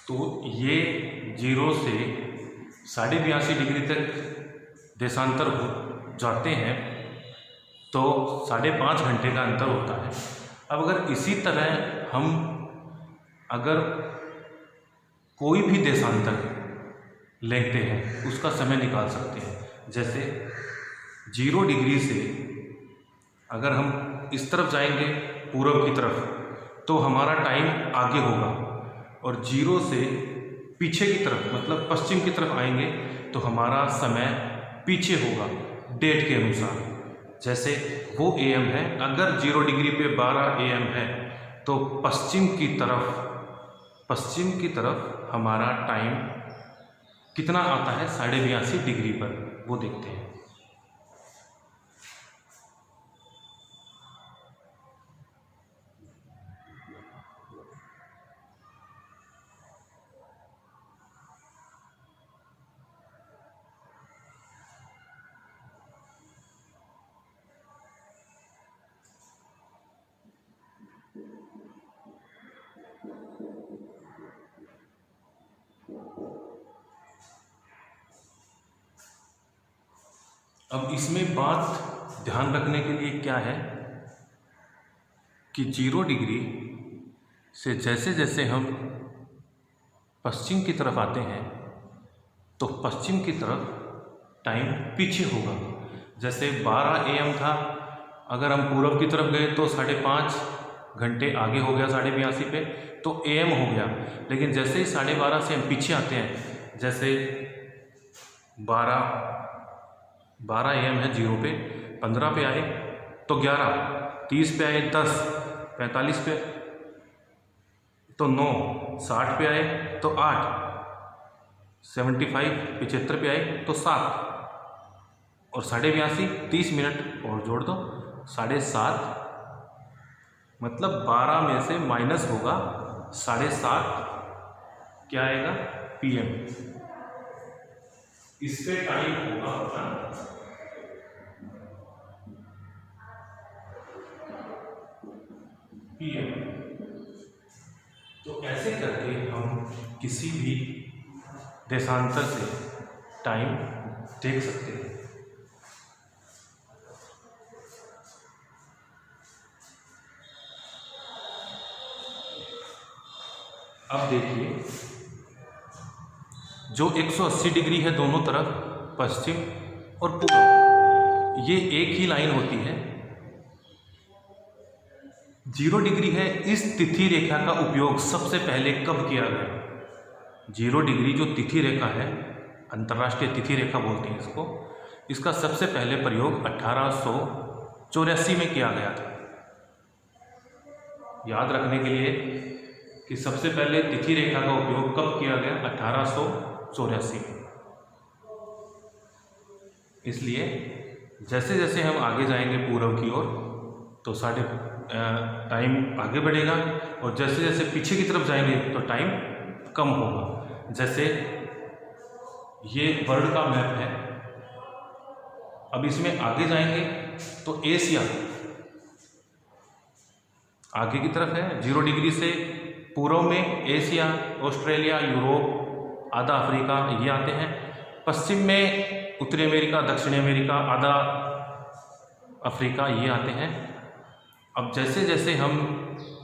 तो ये 0 से 82.5 डिग्री तक देशांतर हो जाते हैं, तो 5.5 घंटे का अंतर होता है। अब अगर इसी तरह हम अगर कोई भी देशांतर लेते हैं उसका समय निकाल सकते हैं। जैसे 0 डिग्री से अगर हम इस तरफ जाएंगे पूरब की तरफ तो हमारा टाइम आगे होगा, और 0 से पीछे की तरफ मतलब पश्चिम की तरफ आएंगे तो हमारा समय पीछे होगा डेट के अनुसार। जैसे वो AM है, अगर 0 डिग्री पे 12 AM है तो पश्चिम की तरफ हमारा टाइम कितना आता है 82.5 डिग्री पर, वो देखते हैं। अब इसमें बात ध्यान रखने के लिए क्या है कि 0 डिग्री से जैसे जैसे हम पश्चिम की तरफ आते हैं तो पश्चिम की तरफ टाइम पीछे होगा। जैसे 12 AM था, अगर हम पूरब की तरफ गए तो 5.5 घंटे आगे हो गया 82.5 पे, तो AM हो गया। लेकिन जैसे ही 12:30 से हम पीछे आते हैं, जैसे 12 AM है 0 पे, 15 पे आए तो 11, 30 पे आए 10, 45 पे तो 9, 60 पे आए तो 8, 75 पे आए तो 7, और 82.5 30 मिनट और जोड़ दो 7.5, मतलब 12 में से माइनस होगा 7.5, क्या आएगा PM। इस पे टाइम होगा अपना PM। तो ऐसे करके हम किसी भी देशांतर से टाइम देख सकते हैं। अब देखिए, जो 180 डिग्री है दोनों तरफ, पश्चिम और पूर्व, ये एक ही लाइन होती है। 0 डिग्री है, इस तिथि रेखा का उपयोग सबसे पहले कब किया गया? 0 डिग्री जो तिथि रेखा है, अंतर्राष्ट्रीय तिथि रेखा बोलते हैं इसको, इसका सबसे पहले प्रयोग 1884 में किया गया था। याद रखने के लिए कि सबसे पहले तिथि रेखा का उपयोग कब किया गया? 1884 में। इसलिए जैसे जैसे हम आगे जाएंगे पूर्व की ओर तो टाइम आगे बढ़ेगा, और जैसे जैसे पीछे की तरफ जाएंगे तो टाइम कम होगा। जैसे ये वर्ल्ड का मैप है, अब इसमें आगे जाएंगे तो एशिया आगे की तरफ है। 0 डिग्री से पूर्व में एशिया, ऑस्ट्रेलिया, यूरोप, आधा अफ्रीका ये आते हैं। पश्चिम में उत्तरी अमेरिका, दक्षिणी अमेरिका, आधा अफ्रीका ये आते हैं। अब जैसे जैसे हम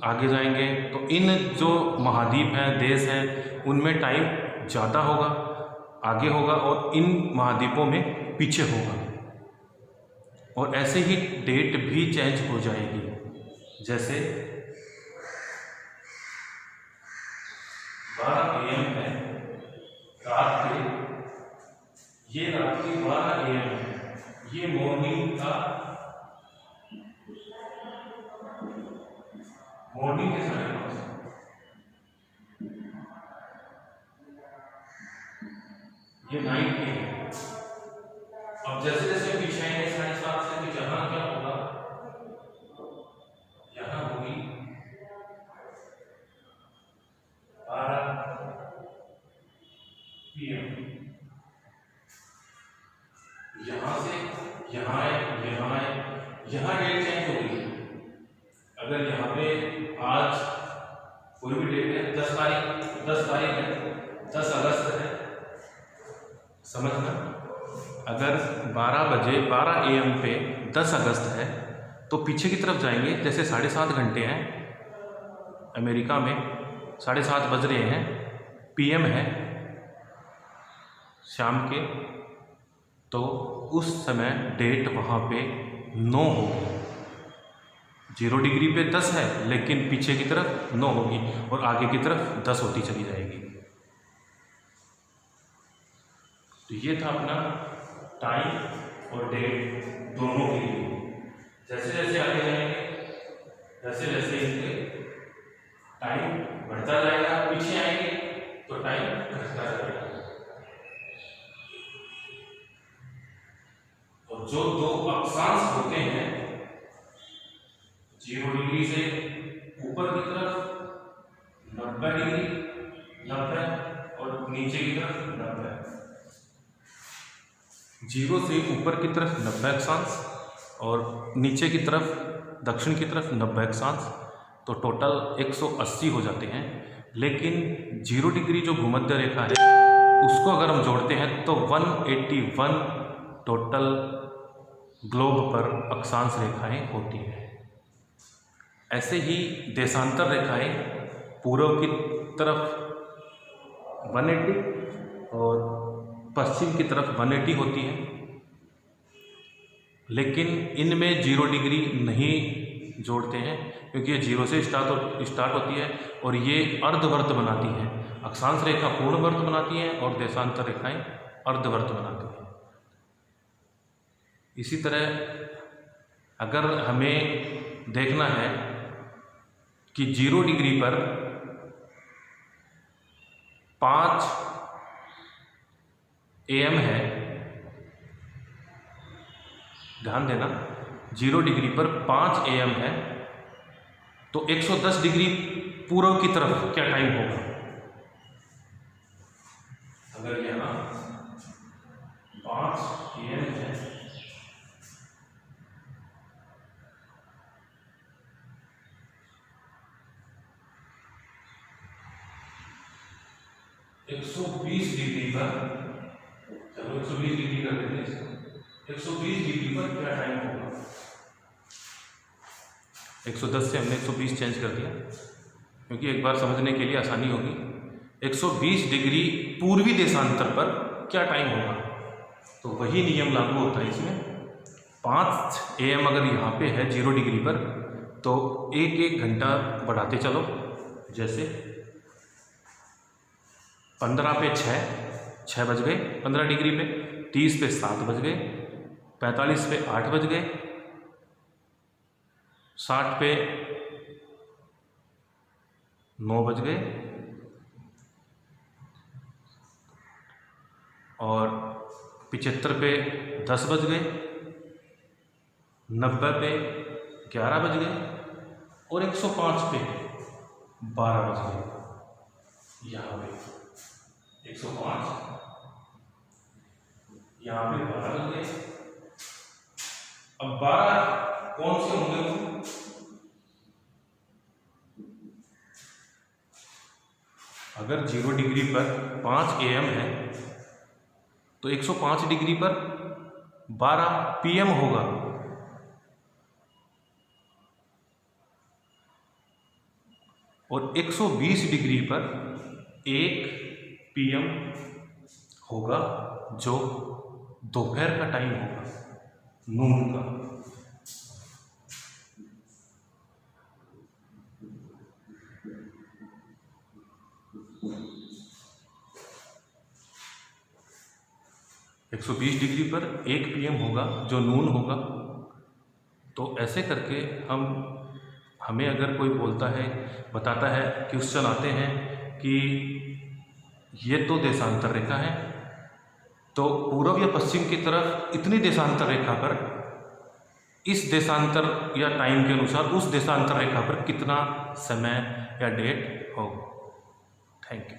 आगे जाएंगे तो इन जो महाद्वीप हैं, देश हैं, उनमें टाइम ज़्यादा होगा, आगे होगा, और इन महाद्वीपों में पीछे होगा। और ऐसे ही डेट भी चेंज हो जाएगी। जैसे 12 AM है रात के, ये रात के 12 AM है, ये मॉर्निंग के समय पास, ये नाइट के है। अब जैसे जैसे पीछे आएंगे 7:30 से, तो यहाँ क्या होगा? यहाँ होगी 12 PM। यहाँ से यहाँ आए, यहाँ आए, यहाँ डेट चेंज हो गई। अगर यहाँ पे आज कोई भी डेट है, 10 तारीख है, 10 अगस्त है, समझना। अगर 12 बजे 12 AM पे 10 अगस्त है तो पीछे की तरफ जाएंगे, जैसे 7.5 घंटे हैं अमेरिका में, 7:30 बज रहे हैं, PM है शाम के, तो उस समय डेट वहाँ पे 9 होगी। 0 डिग्री पे 10 है लेकिन पीछे की तरफ 9 होगी और आगे की तरफ 10 होती चली जाएगी। तो ये था अपना टाइम और डेट दोनों के लिए। जैसे जैसे आगे जाएंगे जैसे जैसे इनके टाइम बढ़ता जाएगा, पीछे आएंगे तो टाइम घटता जाएगा। और जो दो अक्षांश होते हैं 0 डिग्री से ऊपर की तरफ 90 डिग्री 90 और नीचे की तरफ 90, 0 से ऊपर की तरफ 90 अक्षांश और नीचे की तरफ दक्षिण की तरफ 90 अक्षांश, तो टोटल 180 हो जाते हैं। लेकिन 0 डिग्री जो भूमध्य रेखा है उसको अगर हम जोड़ते हैं तो 181 टोटल ग्लोब पर अक्षांश रेखाएं होती हैं। ऐसे ही देशांतर रेखाएं पूर्व की तरफ 180 और पश्चिम की तरफ 180 होती हैं, लेकिन इनमें 0 डिग्री नहीं जोड़ते हैं क्योंकि ये 0 से स्टार्ट होती है और ये अर्धवर्त बनाती हैं। अक्षांश रेखा पूर्ण वर्त बनाती हैं और देशांतर रेखाएं अर्धवर्त बनाती हैं। इसी तरह अगर हमें देखना है कि 0 डिग्री पर 5 AM है, ध्यान देना 0 डिग्री पर 5 AM है, तो 110 डिग्री पूर्व की तरफ क्या टाइम होगा? अगर यहाँ 5 AM है, तो 120 डिग्री पर, चलो 120 डिग्री कर देते हैं इसको, 120 डिग्री पर क्या टाइम होगा? 110 से हमने 120 चेंज कर दिया क्योंकि एक बार समझने के लिए आसानी होगी। 120 डिग्री पूर्वी देशांतर पर क्या टाइम होगा? तो वही नियम लागू होता है इसमें। 5 AM अगर यहाँ पे है 0 डिग्री पर, तो 1-1 घंटा बढ़ाते चलो। जैसे 15 पे 6 बज गए 15 डिग्री पे, 30 पे 7 बज गए, 45 पे 8 बज गए, 60 पे 9 बज गए और 75 पे 10 बज गए, 90 पे 11 बज गए और 105 पे 12 बज गए। यहाँ पे 105, यहाँ पे 12 बज गए। अब 12 कौन से होंगे? अगर 0 डिग्री पर 5 AM है तो 105 डिग्री पर 12 PM होगा। और 120 डिग्री पर 1 PM होगा जो दोपहर का टाइम होगा, नून का। एक 120 डिग्री पर 1 PM होगा जो नून होगा। तो ऐसे करके हमें अगर कोई बोलता है, बताता है, क्वेश्चन आते हैं कि ये तो देशांतर रेखा है, तो पूर्व या पश्चिम की तरफ इतनी देशांतर रेखा पर इस देशांतर या टाइम के अनुसार उस देशांतर रेखा पर कितना समय या डेट होगा। Thank you.